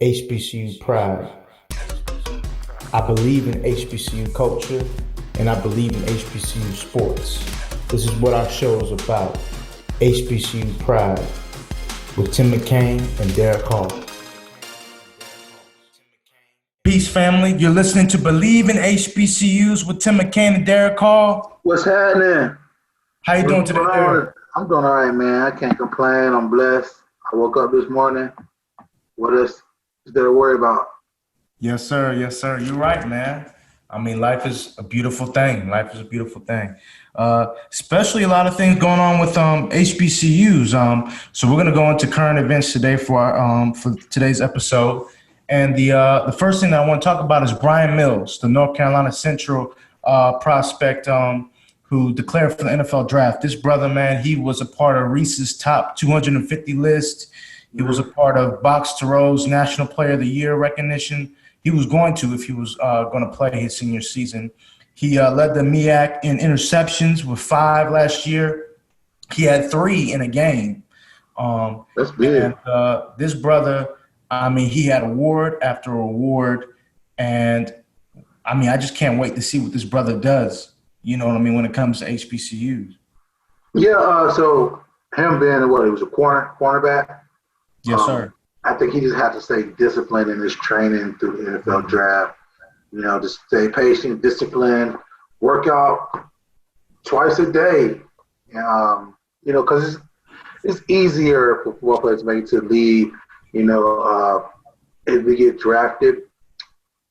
HBCU pride. I believe in HBCU culture and I believe in HBCU sports. This is what our show is about. HBCU pride with Tim McCain and Derek Hall. Peace, family. You're listening to Bleav N HBCUs with Tim McCain and Derek Hall. What's happening? How you doing today, Derek? I'm doing all right, man. I can't complain. I'm blessed. I woke up this morning. What else is there to worry about? Yes, sir. Yes, sir. You're right, man. I mean, life is a beautiful thing. Life is a beautiful thing. Especially a lot of things going on with HBCUs. So we're gonna go into current events today for today's episode. And the first thing that I want to talk about is Brian Mills, the North Carolina Central prospect who declared for the NFL draft. This brother, man, he was a part of Reese's top 250 list. He was a part of Box to Rose National Player of the Year recognition. He was going to if he was going to play his senior season. He led the MEAC in interceptions with 5 last year. He had 3 in a game. That's big. And this brother, I mean, he had award after award. And, I mean, I just can't wait to see what this brother does, you know what I mean, when it comes to HBCUs. Yeah, so him being, he was a cornerback? Yes, sir. I think he just has to stay disciplined in his training through the NFL draft. You know, just stay patient, disciplined, work out twice a day. You know, because it's easier for football players to make it to the league. You know, if we get drafted,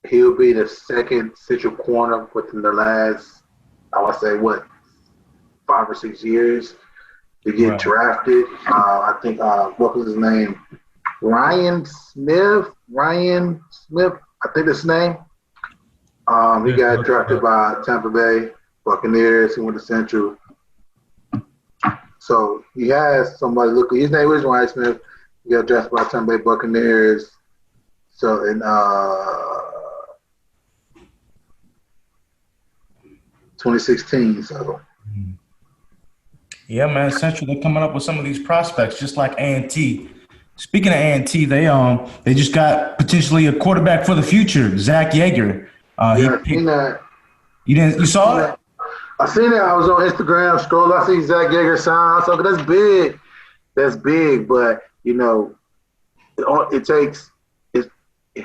he'll be the second central corner within the last, I would say, 5 or 6 years to get drafted. I think, what was his name? Ryan Smith, I think that's his name. He got drafted by Tampa Bay Buccaneers. He went to Central. So he has somebody looking. His name is Ryan Smith. He got drafted by Tampa Bay Buccaneers. So in 2016. So. Yeah, man. Central, they're coming up with some of these prospects, just like A&T. Speaking of A&T, they just got potentially a quarterback for the future, Zach Yeager. Yeah, I seen that. You saw it? I seen it. I was on Instagram scroll. I see Zach Yeager sign. So that's big. That's big. But you know, it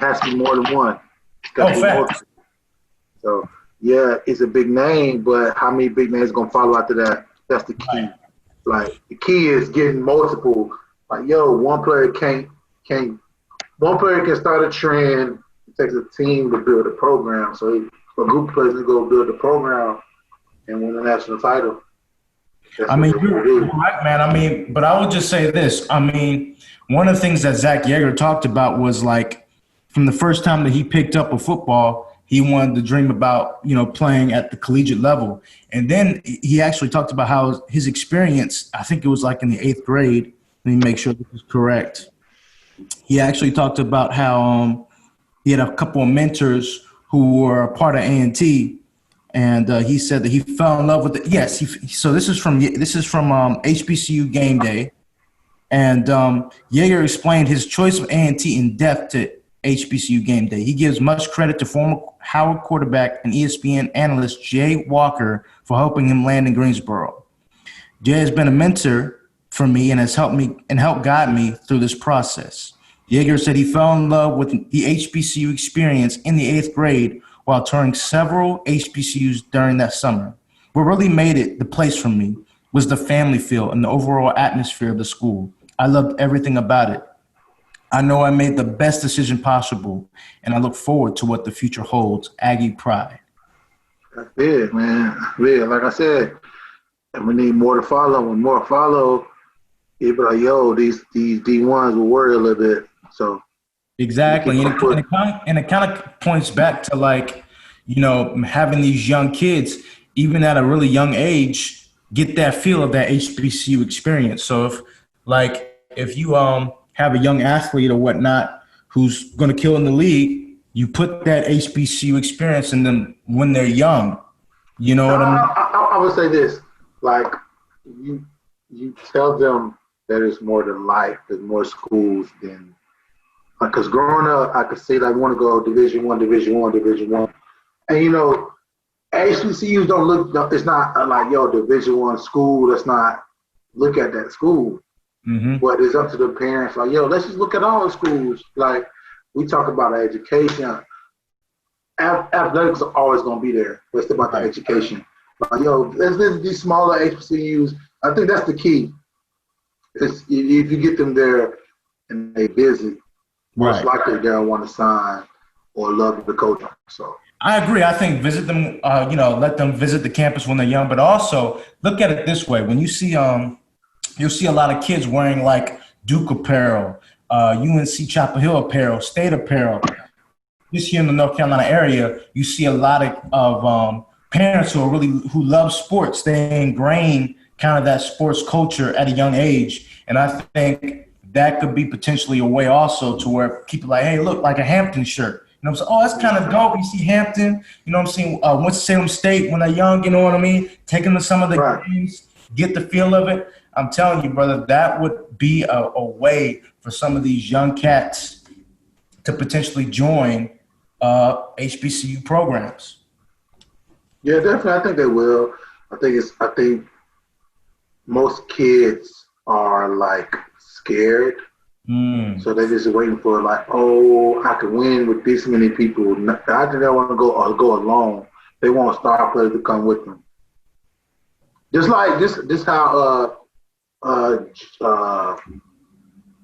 has to be more than one. Fact. So yeah, it's a big name, but how many big names gonna follow after that? That's the key. Right. Like the key is getting multiple. Like one player can start a trend. It takes a team to build a program. So a group of players to go build a program and win a national title. I mean, you're right, man. I mean, but I would just say this. I mean, one of the things that Zach Yeager talked about was like from the first time that he picked up a football, he wanted to dream about, you know, playing at the collegiate level. And then he actually talked about how his experience, I think it was like in the 8th grade. Let me make sure this is correct. He actually talked about how he had a couple of mentors who were a part of A&T, and he said that he fell in love with it. Yes, so this is from HBCU Game Day, and Yeager explained his choice of A&T in depth to HBCU Game Day. He gives much credit to former Howard quarterback and ESPN analyst Jay Walker for helping him land in Greensboro. Jay has been a mentor for me and has helped guide me through this process. Yeager said he fell in love with the HBCU experience in the 8th grade while touring several HBCUs during that summer. What really made it the place for me was the family feel and the overall atmosphere of the school. I loved everything about it. I know I made the best decision possible, and I look forward to what the future holds. Aggie pride. That's big, man. Big. Like I said, and we need more to follow. When more follow, it'll be like, yo, these D1s will worry a little bit. So exactly, and it kind of points back to like, you know, having these young kids, even at a really young age, get that feel of that HBCU experience. So if you have a young athlete or whatnot who's going to kill in the league, you put that HBCU experience in them when they're young. You know what I mean? I would say this, like you tell them that it's more than life, there's more schools than Because growing up, I could say that I want to go Division One, Division One, Division One, and HBCUs don't look. It's not like Division One school. Let's not look at that school. Mm-hmm. But it's up to the parents. Like, let's just look at all the schools. Like, we talk about education. Athletics are always going to be there. But it's about the education. Like, let's visit these smaller HBCUs. I think that's the key. If you get them there and they visit, most likely they'll want to sign or love the coach. So I agree. I think visit them. Let them visit the campus when they're young. But also look at it this way: when you see you'll see a lot of kids wearing like Duke apparel, UNC Chapel Hill apparel, State apparel. Just here in the North Carolina area, you see a lot of parents who love sports. They ingrain kind of that sports culture at a young age. And I think that could be potentially a way also to where people like, hey, look, like a Hampton shirt. You know what I'm saying? Oh, that's kind of dope. You see Hampton, you know what I'm saying? Winston-Salem State when they're young, you know what I mean? Take them to some of the games, get the feel of it. I'm telling you, brother, that would be a way for some of these young cats to potentially join HBCU programs. Yeah, definitely. I think they will. I think most kids are like scared. So they're just waiting for like, I can win with this many people. I think they want to go alone. They want star players to come with them. Just like this how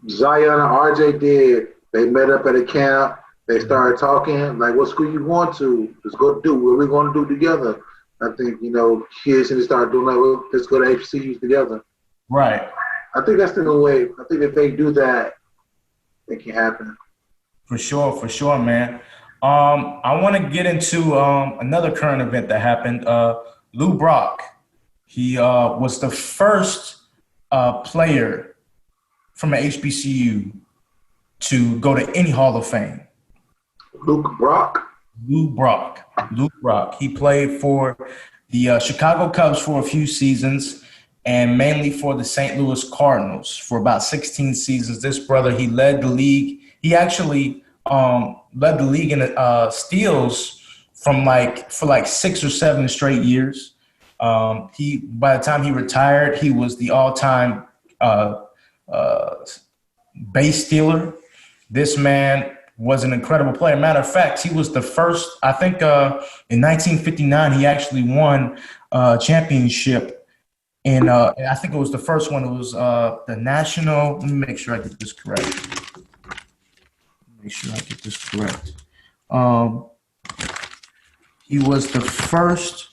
Zion and RJ did. They met up at a camp. They started talking, like, what school you going to? Let's go do what we're going to do together. I think, kids need to start doing that. Well, let's go to HBCUs together. Right. I think that's the way. I think if they do that, it can happen. For sure, man. I want to get into another current event that happened. Lou Brock, he was the first player from an HBCU to go to any Hall of Fame. Lou Brock. He played for the Chicago Cubs for a few seasons and mainly for the St. Louis Cardinals for about 16 seasons. This brother, he led the league. He actually led the league in steals for 6 or 7 straight years. By the time he retired, he was the all-time base stealer. This man was an incredible player. Matter of fact, he was the first, I think in 1959, he actually won a championship. And I think it was the first one. It was the national. Let me make sure I get this correct. He was the first.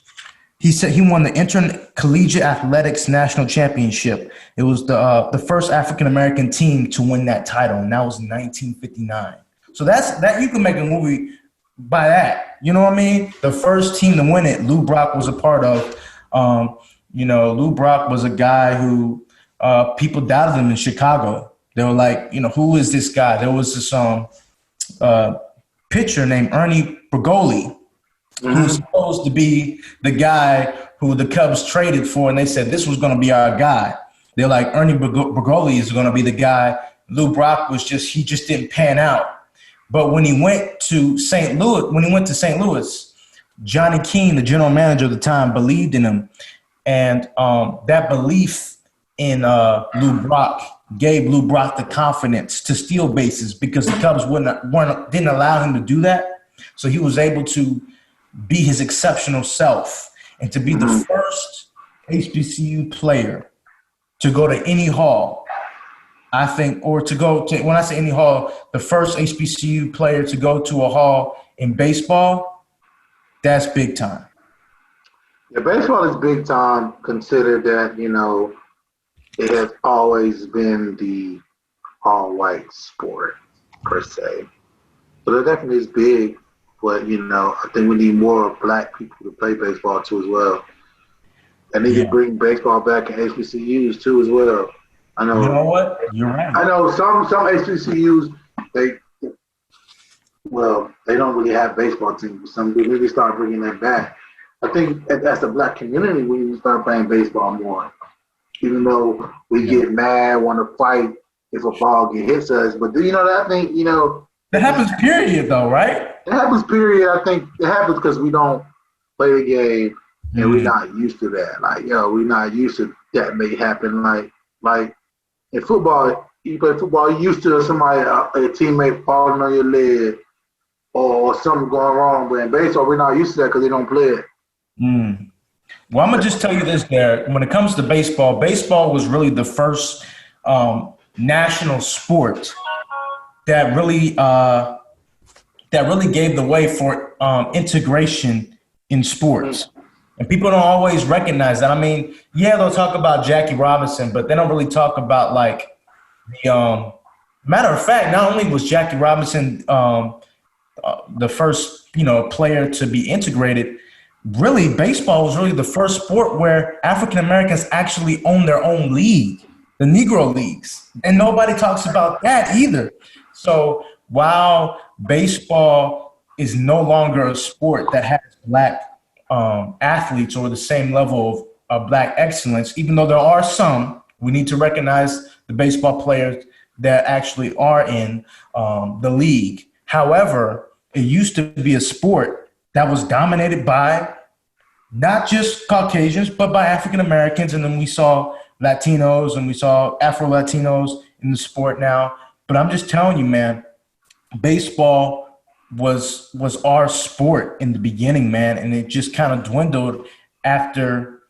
He said he won the Intercollegiate Athletics National Championship. It was the first African-American team to win that title, and that was in 1959. So that you can make a movie by that. You know what I mean? The first team to win it, Lou Brock was a part of. Lou Brock was a guy who people doubted him in Chicago. They were like, who is this guy? There was this pitcher named Ernie Bergoli, who was supposed to be the guy who the Cubs traded for, and they said this was going to be our guy. They're like, Ernie Bergoli is going to be the guy. Lou Brock he just didn't pan out. But when he went to St. Louis, Johnny Keane, the general manager at the time, believed in him. And that belief in Lou Brock gave Lou Brock the confidence to steal bases because the Cubs didn't allow him to do that. So he was able to be his exceptional self and to be the first HBCU player to go to any hall, I think, or to go to, when I say any hall, the first HBCU player to go to a hall in baseball, that's big time. Yeah, baseball is big time, considered that, it has always been the all-white sport, per se. So that definitely is big, but, I think we need more black people to play baseball, too, as well. And they can bring baseball back in HBCUs, too, as well. I know. You know what? You're right. I know some HBCUs, they don't really have baseball teams. Some do really start bringing that back. I think as a black community, we need to start playing baseball more. Even though we get mad, want to fight, if a ball hits us. But you know that I think That happens, period, though, right? it happens. Period. I think it happens because we don't play the game and we're not used to that. Like we're not used to that may happen. Like in football, you play football, you're used to somebody, a teammate falling on your leg or something going wrong. But in baseball, we're not used to that because they don't play it. Well, I'm gonna just tell you this, there. When it comes to baseball, baseball was really the first national sport that really gave the way for integration in sports. And people don't always recognize that. I mean, yeah, they'll talk about Jackie Robinson, but they don't really talk about like the matter of fact, not only was Jackie Robinson the first, player to be integrated, really baseball was really the first sport where African Americans actually own their own league, the Negro leagues. And nobody talks about that either. So while baseball is no longer a sport that has black athletes or the same level of black excellence, even though there are some, we need to recognize the baseball players that actually are in the league. However, it used to be a sport that was dominated by not just Caucasians, but by African Americans. And then we saw Latinos and we saw Afro-Latinos in the sport now. But I'm just telling you, man, baseball was our sport in the beginning, man, and it just kind of dwindled after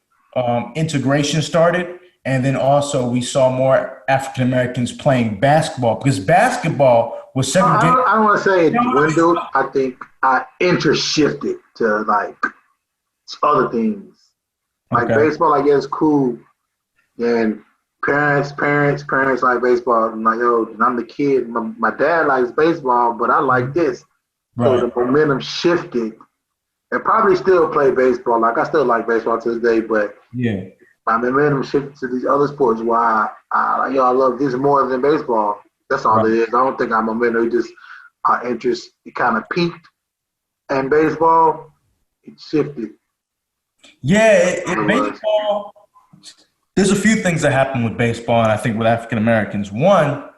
integration started. And then also we saw more African Americans playing basketball because basketball was segregated. I don't want to say it dwindled. I think interest shifted to like other things. Like baseball, I guess, cool. And parents like baseball. I'm like, I'm the kid. My dad likes baseball, but I like this. Right. So the momentum shifted. And probably still play baseball. Like I still like baseball to this day, but my momentum shifted to these other sports where I love this more than baseball. That's all it is. I don't think I'm momentum. It just our interest, it kind of peaked. And baseball, it shifted. Yeah, in baseball, there's a few things that happen with baseball, and I think with African Americans. One,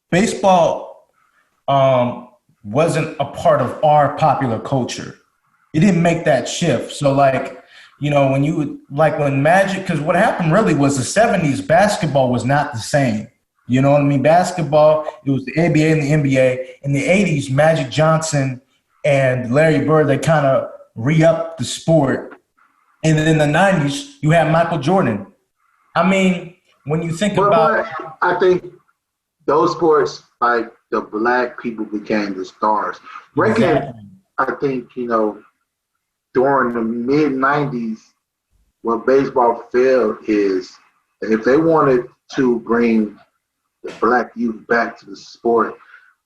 baseball wasn't a part of our popular culture. It didn't make that shift. So, when Magic, because what happened really was the 70s, basketball was not the same. You know what I mean? Basketball, it was the ABA and the NBA. In the 80s, Magic Johnson and Larry Bird, they kind of re-upped the sport. And then in the 90s, you had Michael Jordan. I mean, when you think about... I think those sports, like the black people became the stars. Exactly. I think, during the mid-90s, what baseball failed is if they wanted to bring the black youth back to the sport,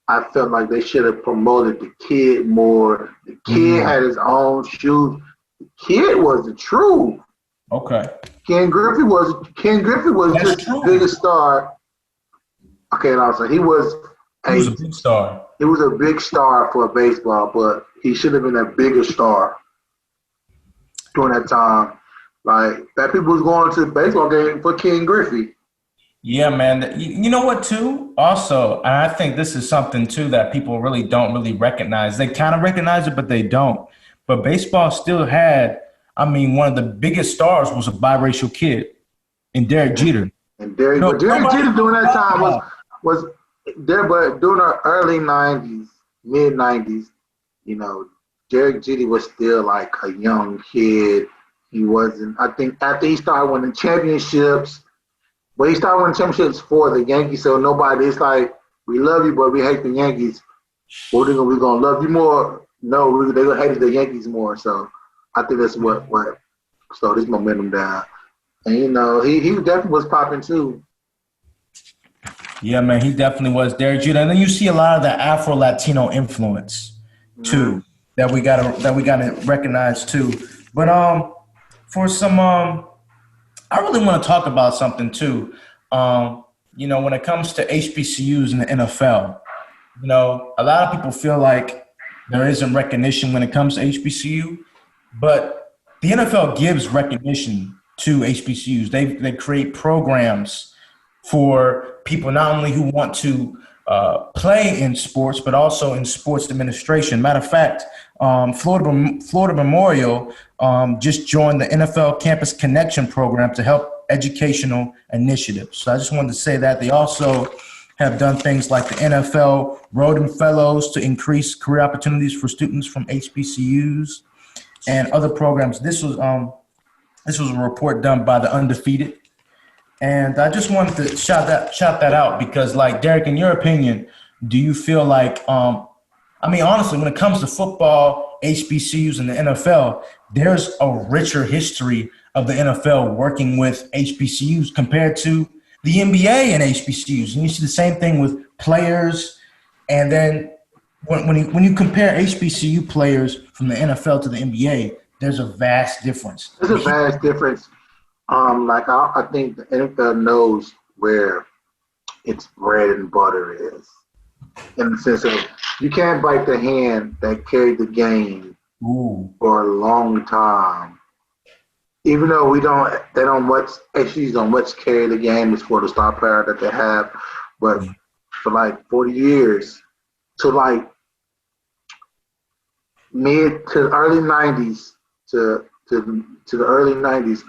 I felt like they should have promoted the kid more. The kid had his own shoes. The kid was the truth. Okay. Ken Griffey was just the biggest star. Okay, and also he was a big star. He was a big star for baseball, but he should have been a bigger star during that time. Like that people was going to the baseball game for Ken Griffey. Yeah, man. You know what, too? Also, and I think this is something, too, that people really don't really recognize. They kind of recognize it, but they don't. But baseball still had, one of the biggest stars was a biracial kid in Derek Jeter. And Derek Jeter during that time was there, but during the early 90s, mid-90s, Derek Jeter was still like a young kid. He wasn't, I think after he started winning championships, but he started winning championships for the Yankees, so nobody's like, we love you, but we hate the Yankees. What are we going to love you more? No, they're going to hate the Yankees more. So I think that's what slowed his momentum down. And, he definitely was popping too. Yeah, man, he definitely was. Derek Jeter. And then you see a lot of the Afro-Latino influence too that we gotta recognize too. But for some I really want to talk about something too. When it comes to HBCUs in the NFL, a lot of people feel like there isn't recognition when it comes to HBCU, but the NFL gives recognition to HBCUs. They create programs for people not only who want to play in sports, but also in sports administration. Matter of fact, Florida Memorial just joined the NFL Campus Connection program to help educational initiatives. So I just wanted to say that. They also have done things like the NFL Roden Fellows to increase career opportunities for students from HBCUs and other programs. This was a report done by the Undefeated. And I just wanted to shout that out because, like, Derek, in your opinion, do you feel like, honestly, when it comes to football, HBCUs, and the NFL, there's a richer history of the NFL working with HBCUs compared to the NBA and HBCUs. And you see the same thing with players. And then when you compare HBCU players from the NFL to the NBA, there's a vast difference. There's a vast difference. I think the NFL knows where its bread and butter is, in the sense of you can't bite the hand that carried the game for a long time. Even though HBCUs don't much carry the game as for the star power that they have, but for like 40 years to like mid to early 90s to the early 90s.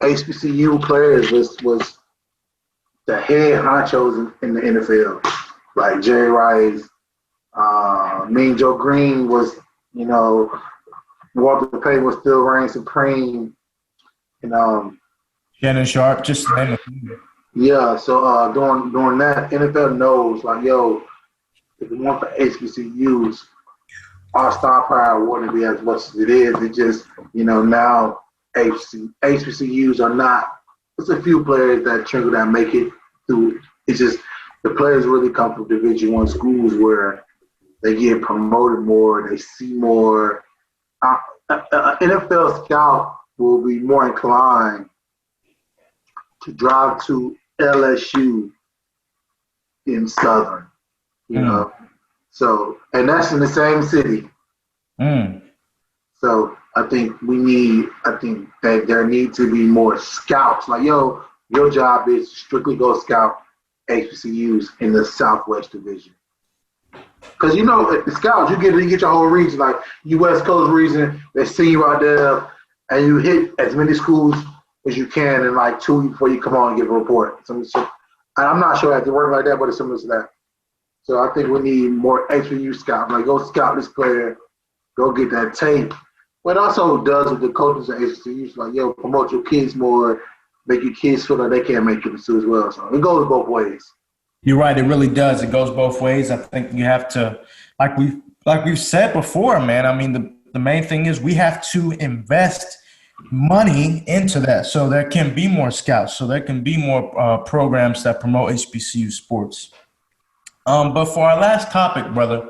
HBCU players was the head honchos in the NFL, like Jerry Rice, Mean Joe Green was, Walter Payton was still reigning supreme, Shannon Sharp, just to name a few. Yeah, so during that, NFL knows, like, yo, if we want the HBCUs, our star power wouldn't be as much as it is. It just, now HBCUs are not. There's a few players that trickle that make it through. It's just the players really come from Division I schools where they get promoted more, they see more. NFL scout will be more inclined to drive to LSU in Southern, you know. So, and that's in the same city. So I think that there need to be more scouts. Like, yo, your job is strictly go scout HBCUs in the Southwest Division. Because, the scouts, you get your whole region, like you West Coast region, they see you out there, and you hit as many schools as you can in like 2 weeks before you come on and give a report. So, and I'm not sure I have to work like that, but it's similar to that. So I think we need more HBCU scouts. Like, go scout this player, go get that tape. What it also does with the coaches at HBCUs, like, yo, promote your kids more, make your kids feel like they can make it too as well. So it goes both ways. You're right. It really does. It goes both ways. I think you have to, like we've said before, man. I mean, the main thing is we have to invest money into that so there can be more scouts, so there can be more programs that promote HBCU sports. But for our last topic, brother,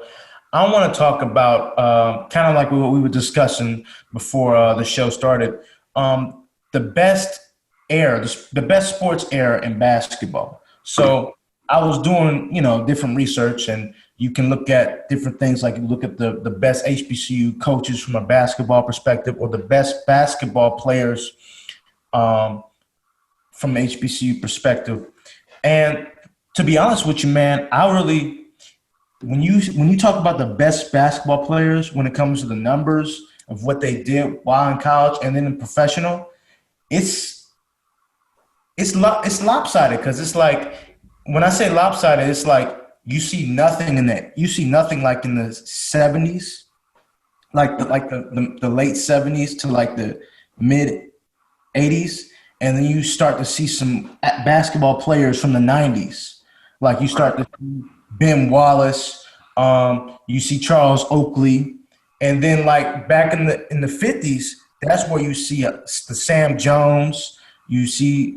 I want to talk about kind of like what we were discussing before the show started. The best sports era in basketball. So I was doing, different research, and you can look at different things. Like you look at the best HBCU coaches from a basketball perspective, or the best basketball players from HBCU perspective. And to be honest with you, man, when you talk about the best basketball players, when it comes to the numbers of what they did while in college and then in professional, it's lopsided, because it's like, when I say lopsided, it's like you see nothing in that. You see nothing like in the 70s, like the late 70s to like the mid 80s, and then you start to see some basketball players from the 90s. Like you start to see Ben Wallace, you see Charles Oakley, and then like back in the 50s, that's where you see the Sam Jones. You see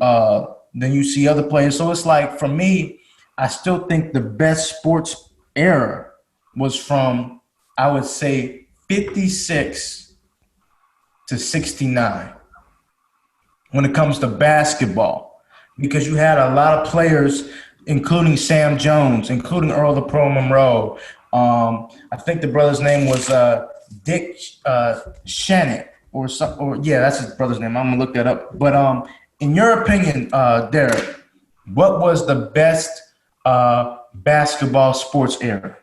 then you see other players. So it's like, for me, I still think the best sports era was from, I would say, 56 to 69 when it comes to basketball, because you had a lot of players, including Sam Jones, including Earl the Pro Monroe. I think the brother's name was Dick Shannon that's his brother's name. I'm gonna look that up. But in your opinion, Derek, what was the best basketball sports era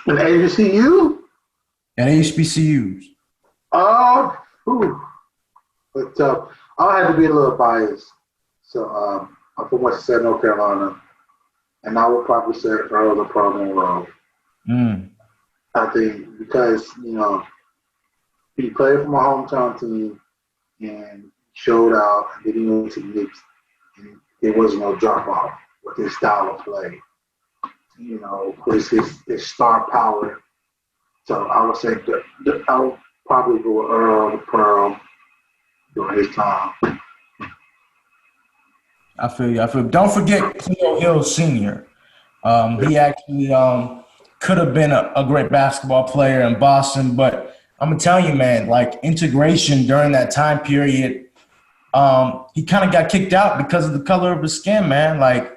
An HBCU? at HBCUs? Oh, but I'll have to be a little biased. So I'm from Western North Carolina, and I would probably say Earl the Program Road. I think because he played for my hometown team and showed out, and then he went to the Knicks, and there was no drop off with his style of play. With his star power. So I would say I would probably go with Earl the Pearl during his time. I feel you. Don't forget Cleo Hill Sr. He actually could have been a great basketball player in Boston, but I'm gonna tell you, man, like integration during that time period, he kind of got kicked out because of the color of his skin, man. Like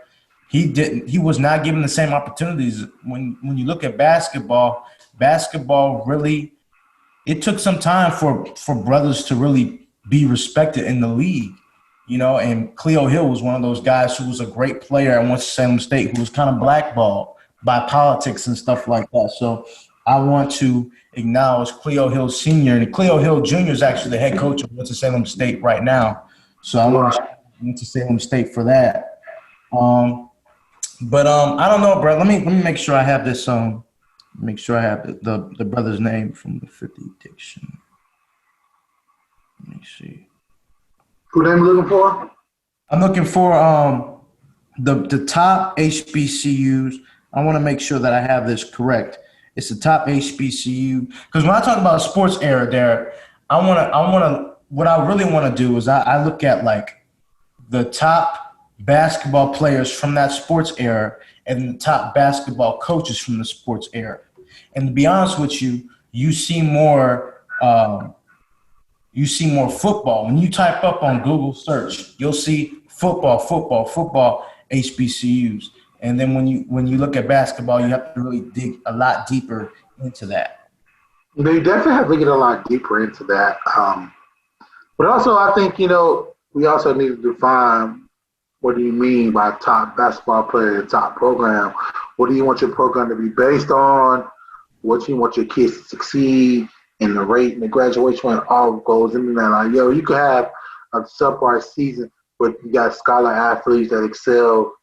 he was not given the same opportunities. When you look at basketball really, it took some time for brothers to really be respected in the league. And Cleo Hill was one of those guys who was a great player at Winston-Salem State, who was kind of blackballed by politics and stuff like that. So I want to acknowledge Cleo Hill Sr. and Cleo Hill Jr. is actually the head coach of Winston-Salem State right now. So I want to shout out Winston-Salem State for that. But I don't know, bro. Let me make sure I have this. Make sure I have the brother's name from the 50 diction. Let me see. Who name you looking for? I'm looking for the top HBCUs. I want to make sure that I have this correct. It's the top HBCU because when I talk about sports era, there, what I really want to do is I look at like the top basketball players from that sports era and the top basketball coaches from the sports era. And to be honest with you, you see more football. When you type up on Google search, you'll see football, HBCUs. And then when you look at basketball, you have to really dig a lot deeper into that. You definitely have to get a lot deeper into that. But also, I think, we also need to define what do you mean by top basketball player, top program? What do you want your program to be based on? What do you want your kids to succeed? And the rate and the graduation rate all goes into that. Like, you could have a subpar season, but you got scholar athletes that excel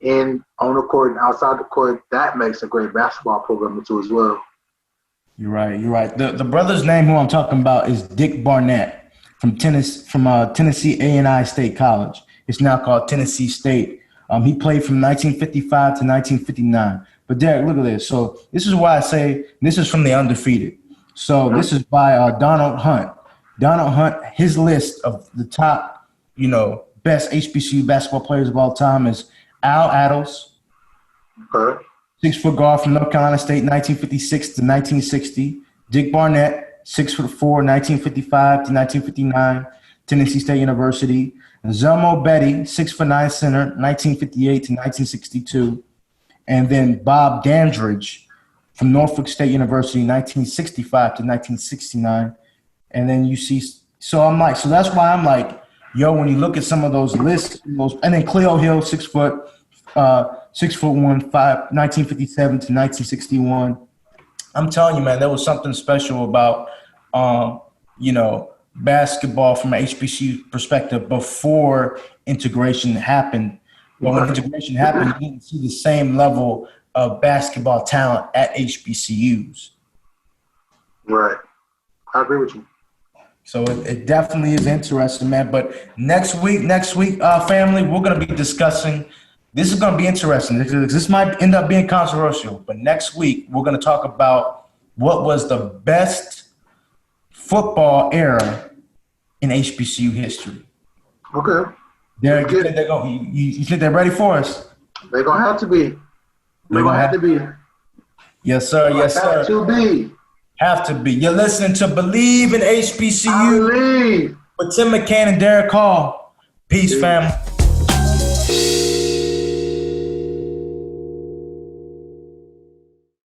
on the court and outside the court. That makes a great basketball program too as well. You're right. The brother's name who I'm talking about is Dick Barnett from Tennessee A&I State College. It's now called Tennessee State. He played from 1955 to 1959. But Derek, look at this. So this is why I say this is from the undefeated. So this is by Donald Hunt. Donald Hunt, his list of the top, best HBCU basketball players of all time is Al Attles, 6-foot guard from North Carolina State, 1956 to 1960. Dick Barnett, 6'4", 1955 to 1959, Tennessee State University. Zelmo Betty, 6'9" center, 1958 to 1962. And then Bob Dandridge from Norfolk State University, 1965 to 1969. And then you see, so that's why I'm like, when you look at some of those lists, and then Cleo Hill, 6'1", 1957 to 1961. I'm telling you, man, there was something special about, basketball from an HBCU perspective before integration happened. But when integration happened, you didn't see the same level of basketball talent at HBCUs. Right. I agree with you. So it definitely is interesting, man. But next week, family, we're going to be discussing. This is going to be interesting. This might end up being controversial. But next week, we're going to talk about what was the best football era in HBCU history. Okay. Derek, you think they're ready for us? They're going to have to be. They're going to have to be. Yes, sir. Yes, sir. Have to be. Have to be. You're listening to Bleav N HBCU I believe. with Tim McCann and Derek Hall. Peace, family.